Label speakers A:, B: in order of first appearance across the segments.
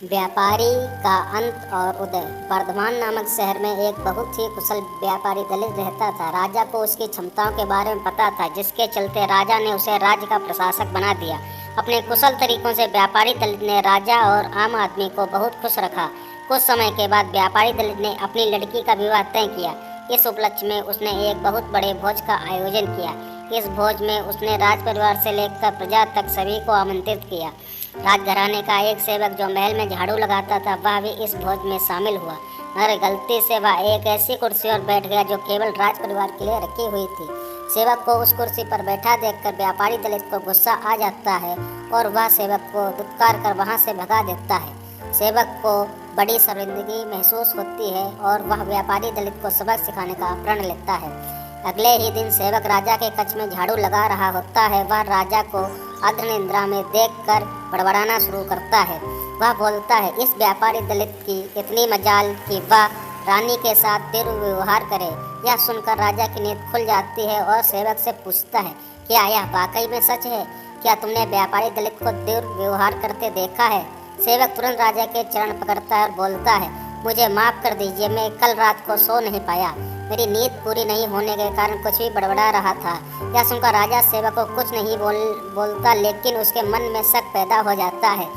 A: व्यापारी का अंत और उदय। वर्धमान नामक शहर में एक बहुत ही कुशल व्यापारी दलित रहता था। राजा को उसकी क्षमताओं के बारे में पता था, जिसके चलते राजा ने उसे राज्य का प्रशासक बना दिया। अपने कुशल तरीकों से व्यापारी दलित ने राजा और आम आदमी को बहुत खुश रखा। कुछ समय के बाद व्यापारी दलित ने अपनी लड़की का विवाह तय किया। इस उपलक्ष्य में उसने एक बहुत बड़े भोज का आयोजन किया। इस भोज में उसने राज परिवार से लेकर प्रजा तक सभी को आमंत्रित किया। राजघराने का एक सेवक जो महल में झाड़ू लगाता था, वह भी इस भोज में शामिल हुआ, मगर गलती से वह एक ऐसी कुर्सी पर बैठ गया जो केवल राज परिवार के लिए रखी हुई थी। सेवक को उस कुर्सी पर बैठा देखकर व्यापारी दलित को गुस्सा आ जाता है और वह सेवक को धुतकार कर वहां से भगा देता है। सेवक को बड़ी शर्मिंदगी महसूस होती है और वह व्यापारी दलित को सबक सिखाने का प्रण लेता है। अगले ही दिन सेवक राजा के कक्ष में झाड़ू लगा रहा होता है। वह राजा को अर्धनिद्रा में देखकर बड़बड़ाना शुरू करता है। वह बोलता है, इस व्यापारी दलित की इतनी मजाल कि वह रानी के साथ दुर्व्यवहार करे। यह सुनकर राजा की नींद खुल जाती है और सेवक से पूछता है, क्या यह वाकई में सच है? क्या तुमने व्यापारी दलित को दुर्व्यवहार करते देखा है? सेवक तुरंत राजा के चरण पकड़ता है और बोलता है, मुझे माफ़ कर दीजिए, मैं कल रात को सो नहीं पाया। मेरी नींद पूरी नहीं होने के कारण कुछ भी बड़बड़ा रहा था। यह सुनकर राजा सेवक को कुछ नहीं बोलता, लेकिन उसके मन में शक पैदा हो जाता है।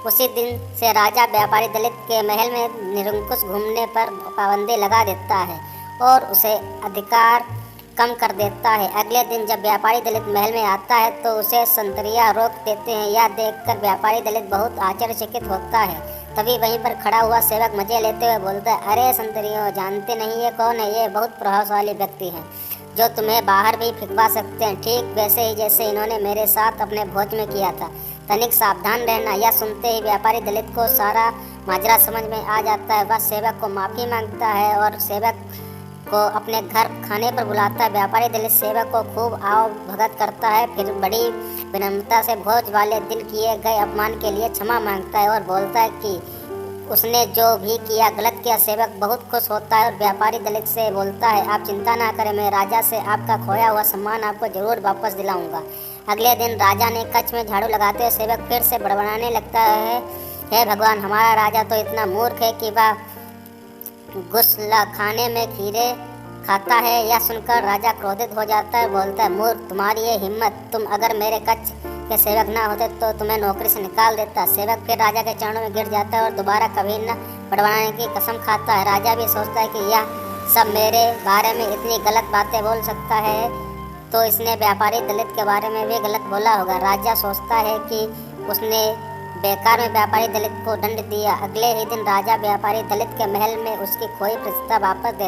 A: उसी दिन से राजा व्यापारी दलित के महल में निरंकुश घूमने पर पाबंदी लगा देता है और उसे अधिकार कम कर देता है। अगले दिन जब व्यापारी दलित महल में आता है तो उसे संतरिया रोक देते हैं। यह देखकर व्यापारी दलित बहुत आश्चर्यचकित होता है। तभी वहीं पर खड़ा हुआ सेवक मजे लेते हुए बोलता है, अरे संतरियों, जानते नहीं ये कौन है? ये बहुत प्रभावशाली व्यक्ति हैं जो तुम्हें बाहर भी फिकवा सकते हैं, ठीक वैसे ही जैसे इन्होंने मेरे साथ अपने भोज में किया था। तनिक सावधान रहना। यह सुनते ही व्यापारी दलित को सारा माजरा समझ में आ जाता है। वह सेवक को माफ़ी मांगता है और सेवक को अपने घर खाने पर बुलाता है। व्यापारी दलित सेवक को खूब आओ भगत करता है, फिर बड़ी विनम्रता से भोज वाले दिन किए गए अपमान के लिए क्षमा मांगता है और बोलता है कि उसने जो भी किया गलत किया। सेवक बहुत खुश होता है और व्यापारी दलित से बोलता है, आप चिंता ना करें, मैं राजा से आपका खोया हुआ सम्मान आपको जरूर वापस दिलाऊंगा। अगले दिन राजा ने कच्छ में झाड़ू लगाते हुए सेवक फिर से बड़बड़ाने लगता है, हे भगवान, हमारा राजा तो इतना मूर्ख है कि वह गुस्ला खाने में खीरे खाता है। यह सुनकर राजा क्रोधित हो जाता है, बोलता है, मूर्ख, तुम्हारी ये हिम्मत! तुम अगर मेरे कच्छ के सेवक ना होते तो तुम्हें नौकरी से निकाल देता। सेवक फिर राजा के चरणों में गिर जाता है और दोबारा कभी न बड़बड़ाने की कसम खाता है। राजा भी सोचता है कि यह सब मेरे बारे में इतनी गलत बातें बोल सकता है तो इसने व्यापारी दलित के बारे में भी गलत बोला होगा। राजा सोचता है कि उसने बेकार में व्यापारी दलित को दंड दिया। अगले ही दिन राजा व्यापारी दलित के महल में उसकी खोई प्रतिष्ठा वापस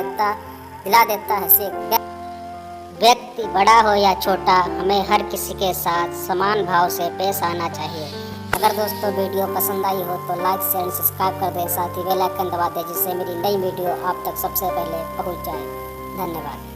A: दिला देता है। व्यक्ति बड़ा हो या छोटा, हमें हर किसी के साथ समान भाव से पेश आना चाहिए। अगर दोस्तों वीडियो पसंद आई हो तो लाइक, शेयर और सब्सक्राइब कर दें, साथ ही बेल आइकन दबा दें जिससे मेरी नई वीडियो आप तक सबसे पहले पहुंच जाए। धन्यवाद।